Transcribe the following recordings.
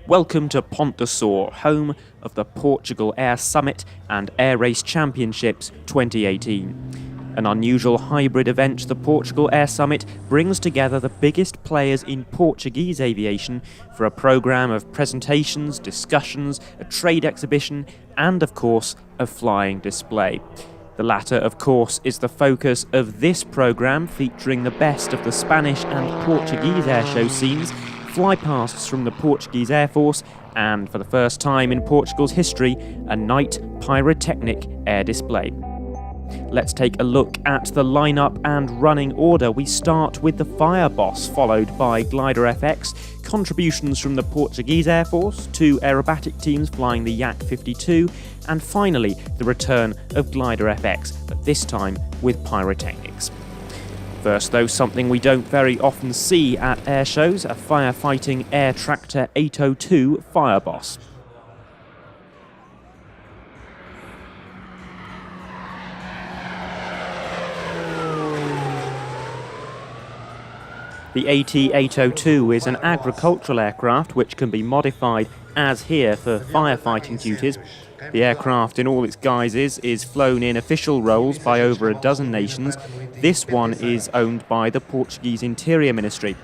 Welcome to Pont de Sor, home of the Portugal Air Summit and Air Race Championships 2018. An unusual hybrid event, the Portugal Air Summit brings together the biggest players in Portuguese aviation for a programme of presentations, discussions, a trade exhibition and, of course, a flying display. The latter, of course, is the focus of this programme, featuring the best of the Spanish and Portuguese airshow scenes, flypasts from the Portuguese Air Force, and for the first time in Portugal's history, a night pyrotechnic air display. Let's take a look at the lineup and running order. We start with the Fire Boss, followed by GliderFX, contributions from the Portuguese Air Force, two aerobatic teams flying the Yak-52, and finally the return of GliderFX, but this time with pyrotechnics. First though, something we don't very often see at air shows, a firefighting air tractor 802 Fire Boss. The AT-802 is an agricultural aircraft which can be modified as here for firefighting duties. The aircraft in all its guises is flown in official roles by over a dozen nations. This one is owned by the Portuguese Interior Ministry.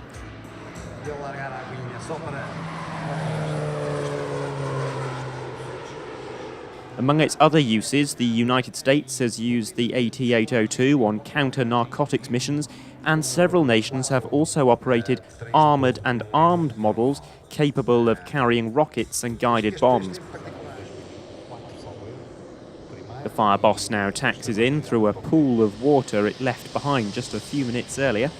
Among its other uses, the United States has used the AT-802 on counter-narcotics missions, and several nations have also operated armoured and armed models capable of carrying rockets and guided bombs. The Fire Boss now taxis in through a pool of water it left behind just a few minutes earlier.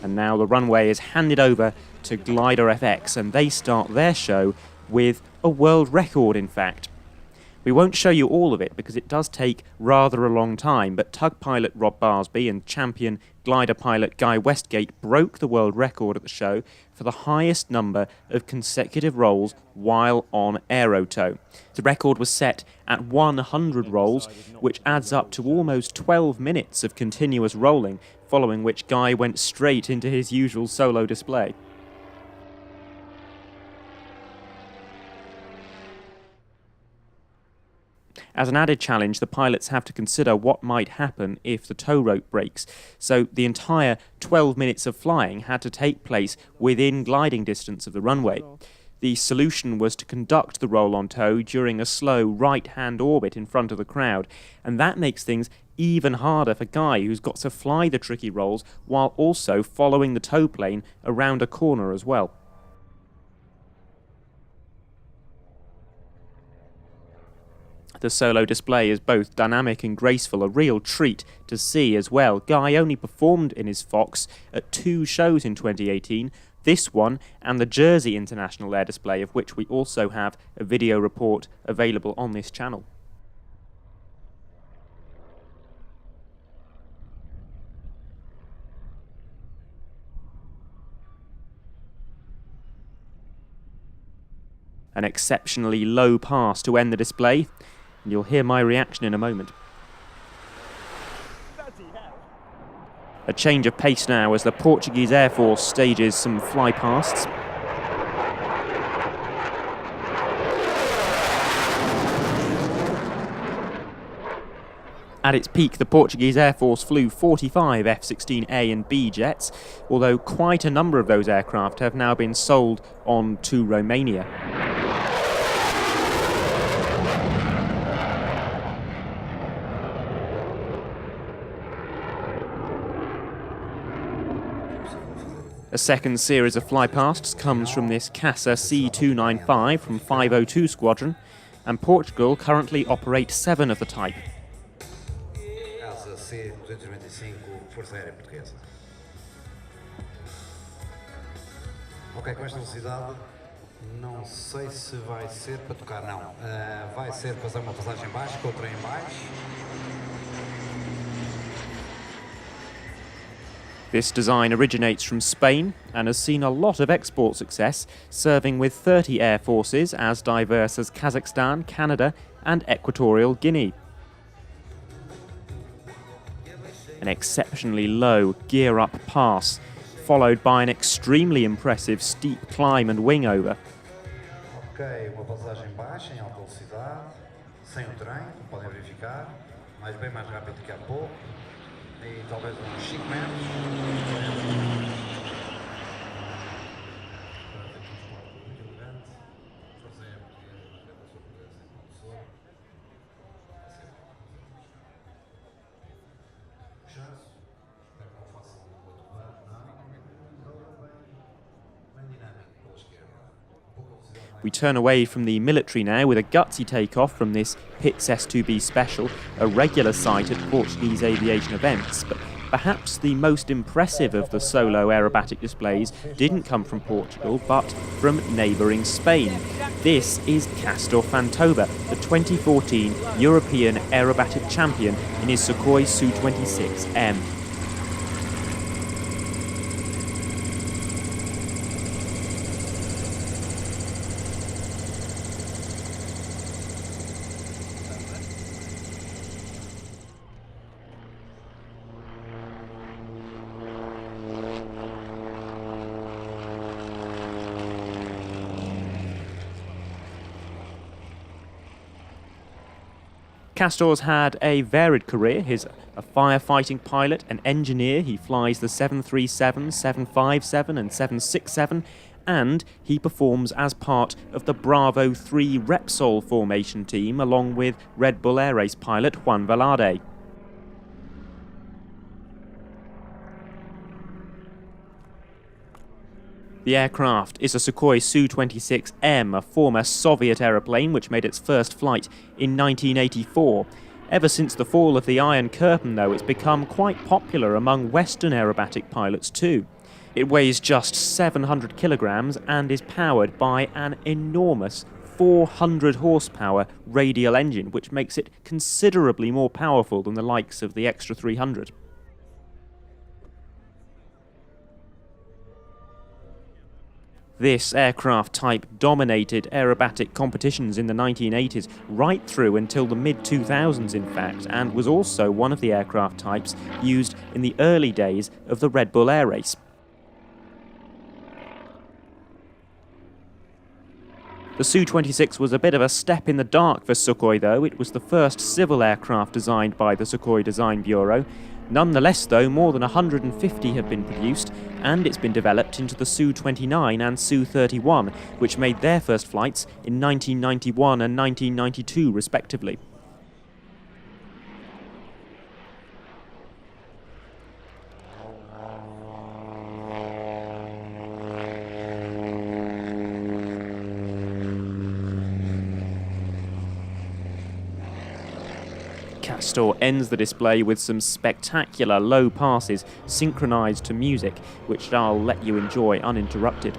And now the runway is handed over to GliderFX, and they start their show with a world record, in fact. We won't show you all of it because it does take rather a long time, but tug pilot Rob Barsby and champion glider pilot Guy Westgate broke the world record at the show for the highest number of consecutive rolls while on aerotow. The record was set at 100 rolls, which adds up to almost 12 minutes of continuous rolling, following which Guy went straight into his usual solo display. As an added challenge, the pilots have to consider what might happen if the tow rope breaks, so the entire 12 minutes of flying had to take place within gliding distance of the runway. The solution was to conduct the roll on tow during a slow right-hand orbit in front of the crowd, and that makes things even harder for Guy, who's got to fly the tricky rolls while also following the tow plane around a corner as well. The solo display is both dynamic and graceful, a real treat to see as well. Guy only performed in his Fox at 2 shows in 2018, this one and the Jersey International Air Display, of which we also have a video report available on this channel. An exceptionally low pass to end the display. And you'll hear my reaction in a moment. A change of pace now as the Portuguese Air Force stages some flypasts. At its peak, the Portuguese Air Force flew 45 F-16A and B jets, although quite a number of those aircraft have now been sold on to Romania. A second series of flypasts comes from this Casa C295 from 502 Squadron, and Portugal currently operates 7 of the type. Casa C295, Força Aérea Portuguesa. Ok, com esta velocidade, não sei se vai ser para tocar, não. Vai ser fazer uma passagem em baixo, outra em baixo. This design originates from Spain and has seen a lot of export success, serving with 30 air forces as diverse as Kazakhstan, Canada and Equatorial Guinea. An exceptionally low gear-up pass, followed by an extremely impressive steep climb and wing over. Ok, uma passagem baixa em alta velocidade, sem o trem, podem verificar, mas bem mais rápido que há pouco, e talvez uns 5 metros. We turn away from the military now with a gutsy takeoff from this Pitts S2B Special, a regular sight at Portuguese aviation events, but perhaps the most impressive of the solo aerobatic displays didn't come from Portugal, but from neighbouring Spain. This is Castor Fantoba, the 2014 European aerobatic champion in his Sukhoi Su-26M. Castor's had a varied career. He's a firefighting pilot, an engineer. He flies the 737, 757 and 767, and he performs as part of the Bravo 3 Repsol formation team along with Red Bull Air Race pilot Juan Velarde. The aircraft is a Sukhoi Su-26M, a former Soviet aeroplane which made its first flight in 1984. Ever since the fall of the Iron Curtain, though, it's become quite popular among Western aerobatic pilots too. It weighs just 700 kilograms and is powered by an enormous 400 horsepower radial engine, which makes it considerably more powerful than the likes of the Extra 300. This aircraft type dominated aerobatic competitions in the 1980s, right through until the mid-2000s in fact, and was also one of the aircraft types used in the early days of the Red Bull Air Race. The Su-26 was a bit of a step in the dark for Sukhoi though. It was the first civil aircraft designed by the Sukhoi Design Bureau. Nonetheless though, more than 150 have been produced, and it's been developed into the Su-29 and Su-31, which made their first flights in 1991 and 1992 respectively. Castor ends the display with some spectacular low passes synchronized to music, which I'll let you enjoy uninterrupted.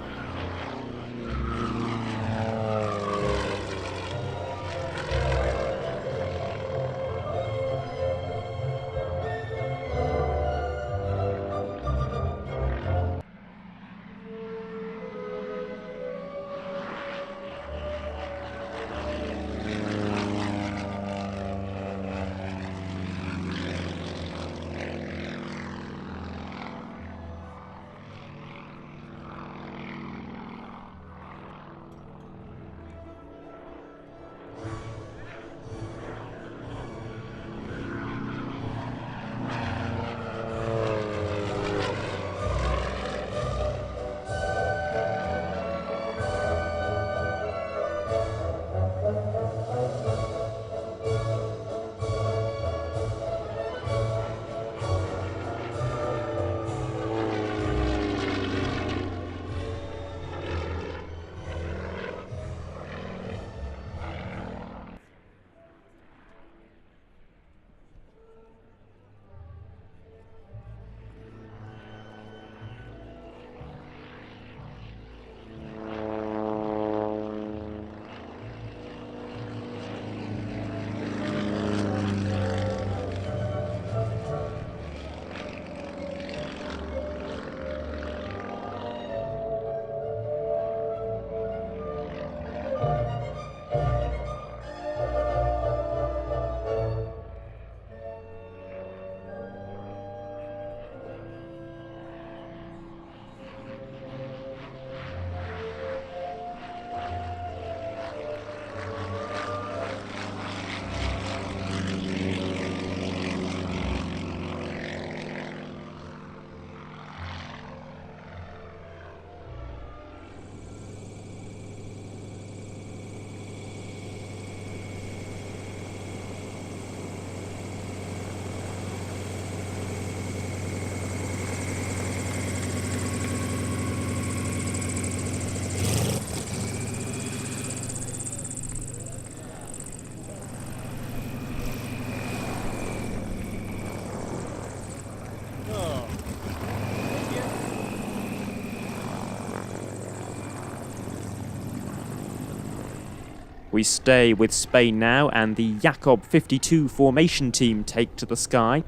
We stay with Spain now, and the Yak-52 Formation team take to the sky.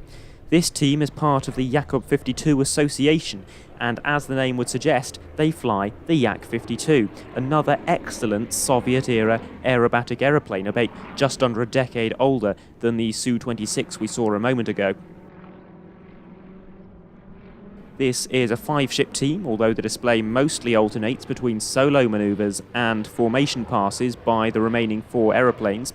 This team is part of the Yak-52 Association, and as the name would suggest, they fly the Yak-52, another excellent Soviet-era aerobatic aeroplane, albeit just under a decade older than the Su-26 we saw a moment ago. This is a 5-ship team, although the display mostly alternates between solo manoeuvres and formation passes by the remaining 4 aeroplanes.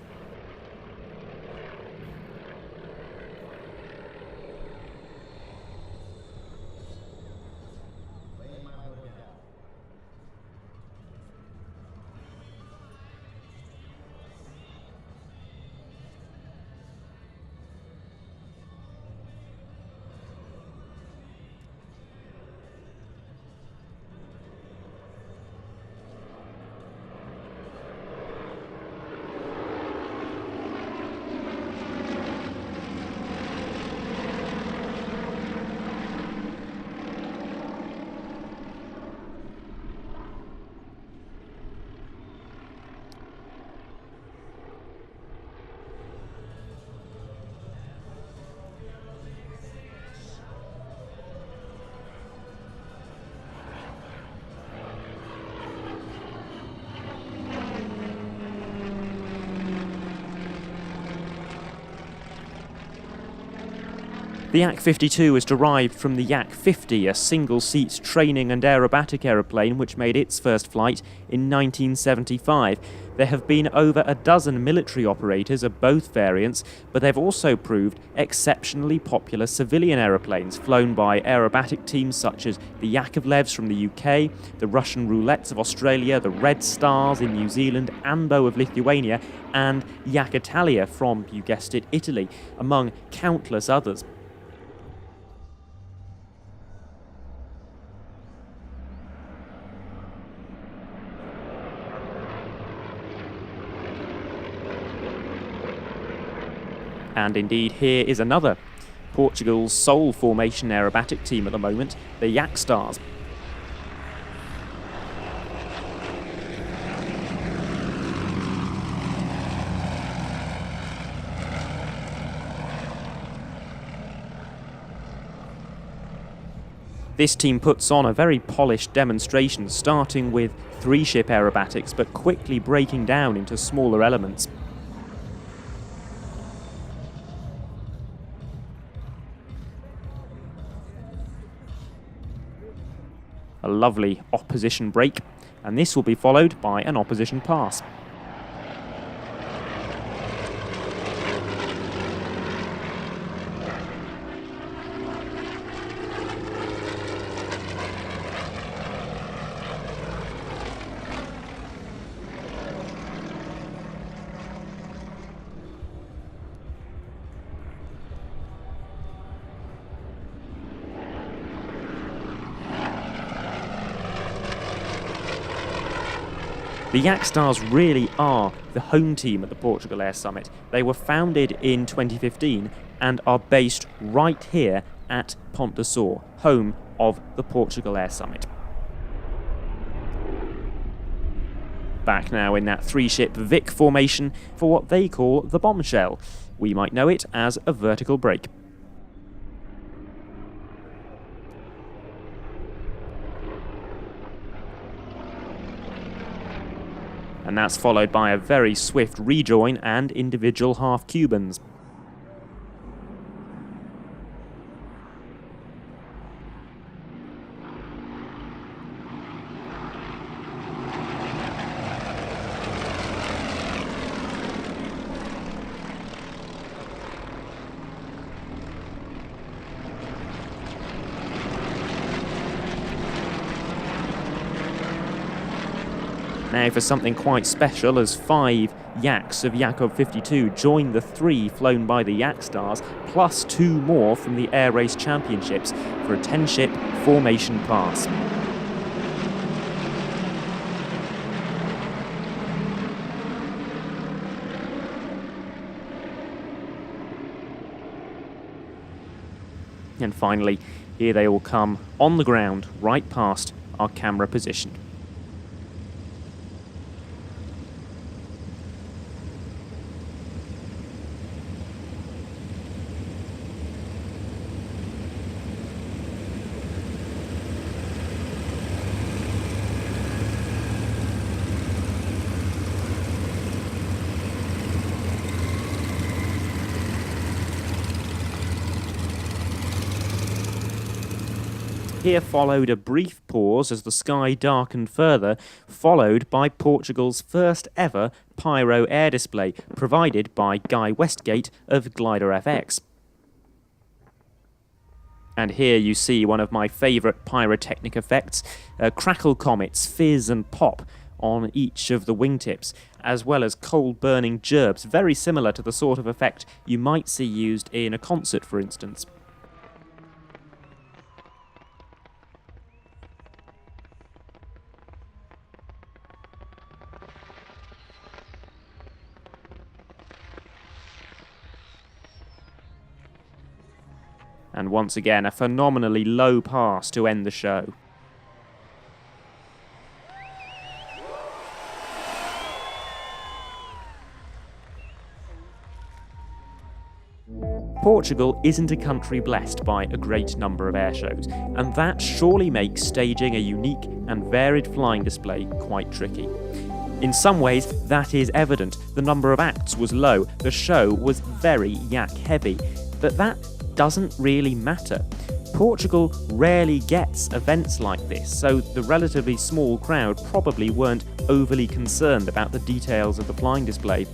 The Yak-52 is derived from the Yak-50, a single-seat training and aerobatic aeroplane which made its first flight in 1975. There have been over a dozen military operators of both variants, but they've also proved exceptionally popular civilian aeroplanes flown by aerobatic teams such as the Yakovlevs from the UK, the Russian Roulettes of Australia, the Red Stars in New Zealand, Ambo of Lithuania, and Yak Italia from, you guessed it, Italy, among countless others. And indeed, here is another, Portugal's sole formation aerobatic team at the moment, the Yak Stars. This team puts on a very polished demonstration, starting with 3-ship aerobatics, but quickly breaking down into smaller elements. A lovely opposition break, and this will be followed by an opposition pass. The Yak Stars really are the home team at the Portugal Air Summit. They were founded in 2015 and are based right here at Pont de Sor, home of the Portugal Air Summit. Back now in that 3-ship Vic formation for what they call the bombshell. We might know it as a vertical break. And that's followed by a very swift rejoin and individual half-Cubans. Now for something quite special, as 5 Yaks of Yak-52 join the 3 flown by the Yak Stars, plus 2 more from the Air Race Championships for a 10-ship formation pass. And finally, here they all come on the ground, right past our camera position. Here followed a brief pause as the sky darkened further, followed by Portugal's first ever Pyro air display, provided by Guy Westgate of GliderFX. And here you see one of my favourite pyrotechnic effects, crackle comets, fizz and pop on each of the wingtips, as well as coal-burning gerbs, very similar to the sort of effect you might see used in a concert, for instance. And once again, a phenomenally low pass to end the show. Portugal isn't a country blessed by a great number of airshows, and that surely makes staging a unique and varied flying display quite tricky. In some ways, that is evident. The number of acts was low, the show was very yak heavy, but that doesn't really matter. Portugal rarely gets events like this, so the relatively small crowd probably weren't overly concerned about the details of the flying display.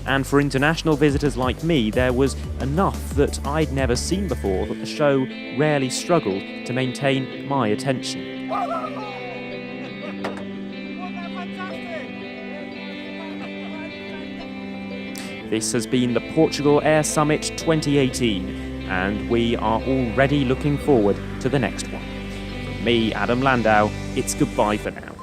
And for international visitors like me, there was enough that I'd never seen before that the show rarely struggled to maintain my attention. This has been the Portugal Air Summit 2018, and we are already looking forward to the next one. From me, Adam Landau, it's goodbye for now.